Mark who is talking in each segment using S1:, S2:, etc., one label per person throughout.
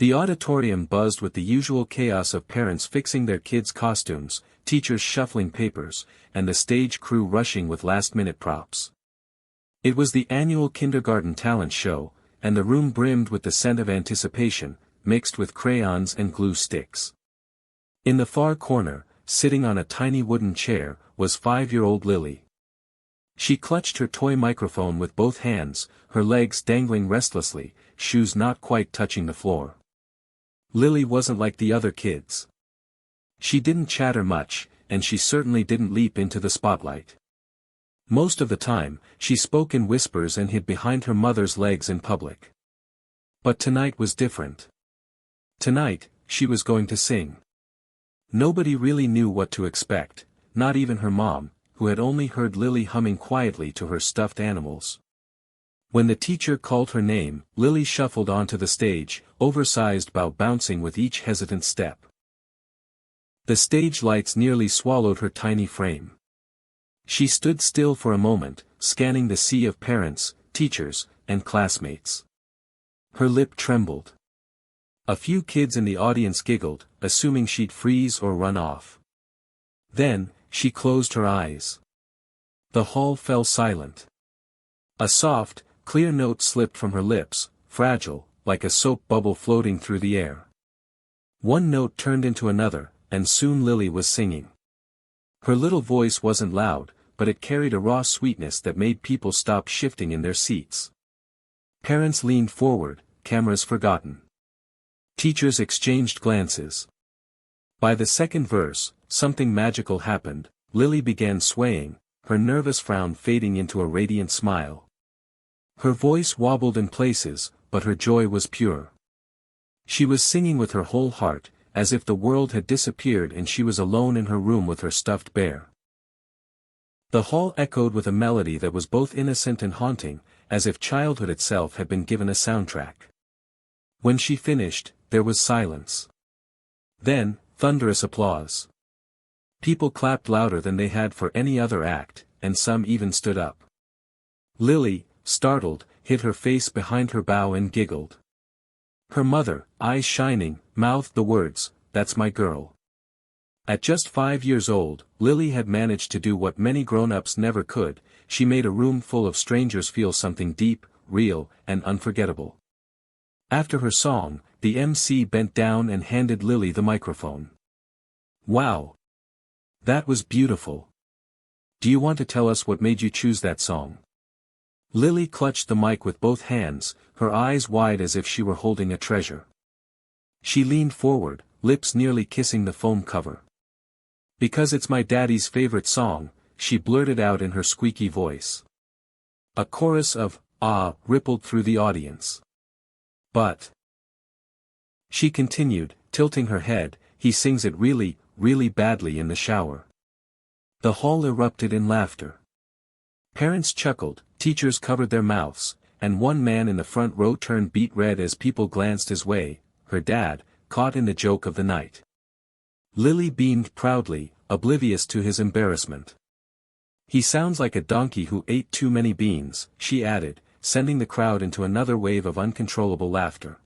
S1: The auditorium buzzed with the usual chaos of parents fixing their kids' costumes, teachers shuffling papers, and the stage crew rushing with last-minute props. It was the annual kindergarten talent show, and the room brimmed with the scent of anticipation, mixed with crayons and glue sticks. In the far corner, sitting on a tiny wooden chair, was 5-year-old Lily. She clutched her toy microphone with both hands, her legs dangling restlessly, shoes not quite touching the floor. Lily wasn't like the other kids. She didn't chatter much, and she certainly didn't leap into the spotlight. Most of the time, she spoke in whispers and hid behind her mother's legs in public. But tonight was different. Tonight, she was going to sing. Nobody really knew what to expect, not even her mom, who had only heard Lily humming quietly to her stuffed animals. When the teacher called her name, Lily shuffled onto the stage, oversized bow bouncing with each hesitant step. The stage lights nearly swallowed her tiny frame. She stood still for a moment, scanning the sea of parents, teachers, and classmates. Her lip trembled. A few kids in the audience giggled, assuming she'd freeze or run off. Then, she closed her eyes. The hall fell silent. A soft, clear note slipped from her lips, fragile, like a soap bubble floating through the air. One note turned into another, and soon Lily was singing. Her little voice wasn't loud, but it carried a raw sweetness that made people stop shifting in their seats. Parents leaned forward, cameras forgotten. Teachers exchanged glances. By the second verse, something magical happened. Lily began swaying, her nervous frown fading into a radiant smile. Her voice wobbled in places, but her joy was pure. She was singing with her whole heart, as if the world had disappeared and she was alone in her room with her stuffed bear. The hall echoed with a melody that was both innocent and haunting, as if childhood itself had been given a soundtrack. When she finished, there was silence. Then, thunderous applause. People clapped louder than they had for any other act, and some even stood up. Lily, startled, hid her face behind her bow and giggled. Her mother, eyes shining, mouthed the words, "That's my girl." At just 5 years old, Lily had managed to do what many grown-ups never could. She made a room full of strangers feel something deep, real, and unforgettable. After her song, the MC bent down and handed Lily the microphone. "Wow! That was beautiful. Do you want to tell us what made you choose that song?" Lily clutched the mic with both hands, her eyes wide as if she were holding a treasure. She leaned forward, lips nearly kissing the foam cover. "Because it's my daddy's favorite song," she blurted out in her squeaky voice. A chorus of "ah" rippled through the audience. "But," she continued, tilting her head, "he sings it really, really badly in the shower." The hall erupted in laughter. Parents chuckled, teachers covered their mouths, and one man in the front row turned beet red as people glanced his way, her dad, caught in the joke of the night. Lily beamed proudly, oblivious to his embarrassment. "He sounds like a donkey who ate too many beans," she added, sending the crowd into another wave of uncontrollable laughter.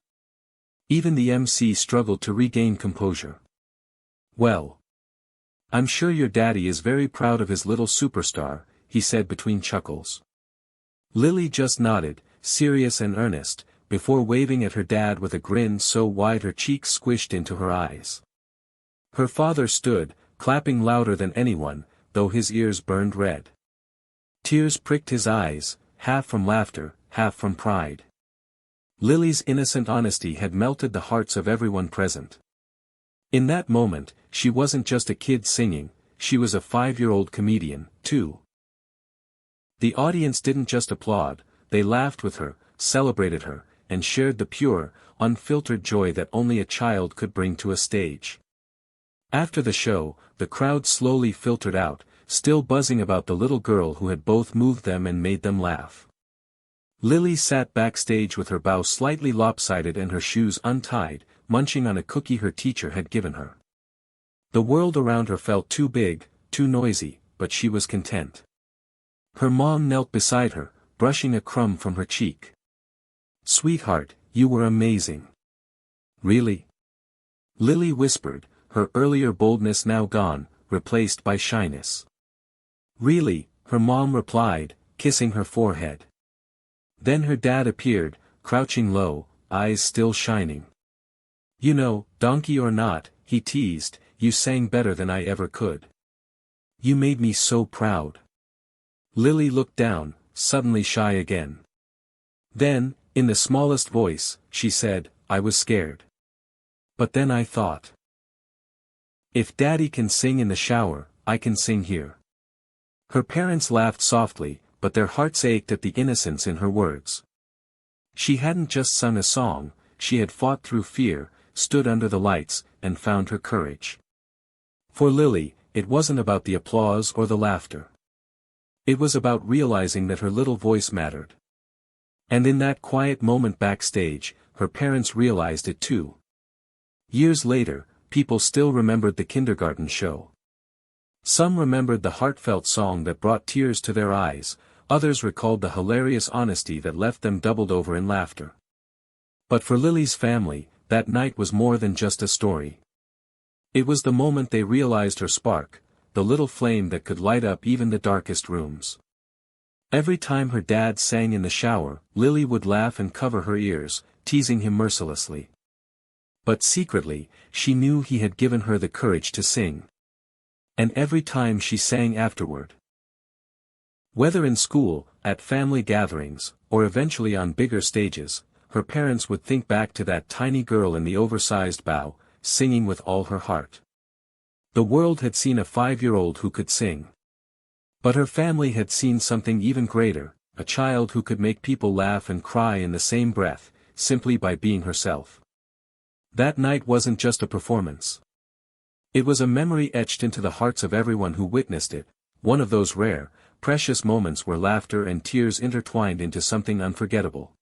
S1: Even the MC struggled to regain composure. "Well, I'm sure your daddy is very proud of his little superstar," he said between chuckles. Lily just nodded, serious and earnest, before waving at her dad with a grin so wide her cheeks squished into her eyes. Her father stood, clapping louder than anyone, though his ears burned red. Tears pricked his eyes, half from laughter, half from pride. Lily's innocent honesty had melted the hearts of everyone present. In that moment, she wasn't just a kid singing, she was a 5-year-old comedian, too. The audience didn't just applaud, they laughed with her, celebrated her, and shared the pure, unfiltered joy that only a child could bring to a stage. After the show, the crowd slowly filtered out, still buzzing about the little girl who had both moved them and made them laugh. Lily sat backstage with her bow slightly lopsided and her shoes untied, munching on a cookie her teacher had given her. The world around her felt too big, too noisy, but she was content. Her mom knelt beside her, brushing a crumb from her cheek. "Sweetheart, you were amazing. Really? Lily whispered, her earlier boldness now gone, replaced by shyness. Really, her mom replied, kissing her forehead. Then her dad appeared, crouching low, eyes still shining. You know, donkey or not, he teased, you sang better than I ever could. You made me so proud. Lily looked down, suddenly shy again. Then, in the smallest voice, she said, I was scared. But then I thought. If Daddy can sing in the shower, I can sing here. Her parents laughed softly, but their hearts ached at the innocence in her words. She hadn't just sung a song, she had fought through fear, stood under the lights, and found her courage. For Lily, it wasn't about the applause or the laughter. It was about realizing that her little voice mattered. And in that quiet moment backstage, her parents realized it too. Years later, people still remembered the kindergarten show. Some remembered the heartfelt song that brought tears to their eyes, others recalled the hilarious honesty that left them doubled over in laughter. But for Lily's family, that night was more than just a story. It was the moment they realized her spark, the little flame that could light up even the darkest rooms. Every time her dad sang in the shower, Lily would laugh and cover her ears, teasing him mercilessly. But secretly, she knew he had given her the courage to sing. And every time she sang afterward. Whether in school, at family gatherings, or eventually on bigger stages, her parents would think back to that tiny girl in the oversized bow, singing with all her heart. The world had seen a 5-year-old who could sing. But her family had seen something even greater, a child who could make people laugh and cry in the same breath, simply by being herself. That night wasn't just a performance. It was a memory etched into the hearts of everyone who witnessed it, one of those rare, precious moments where laughter and tears intertwined into something unforgettable.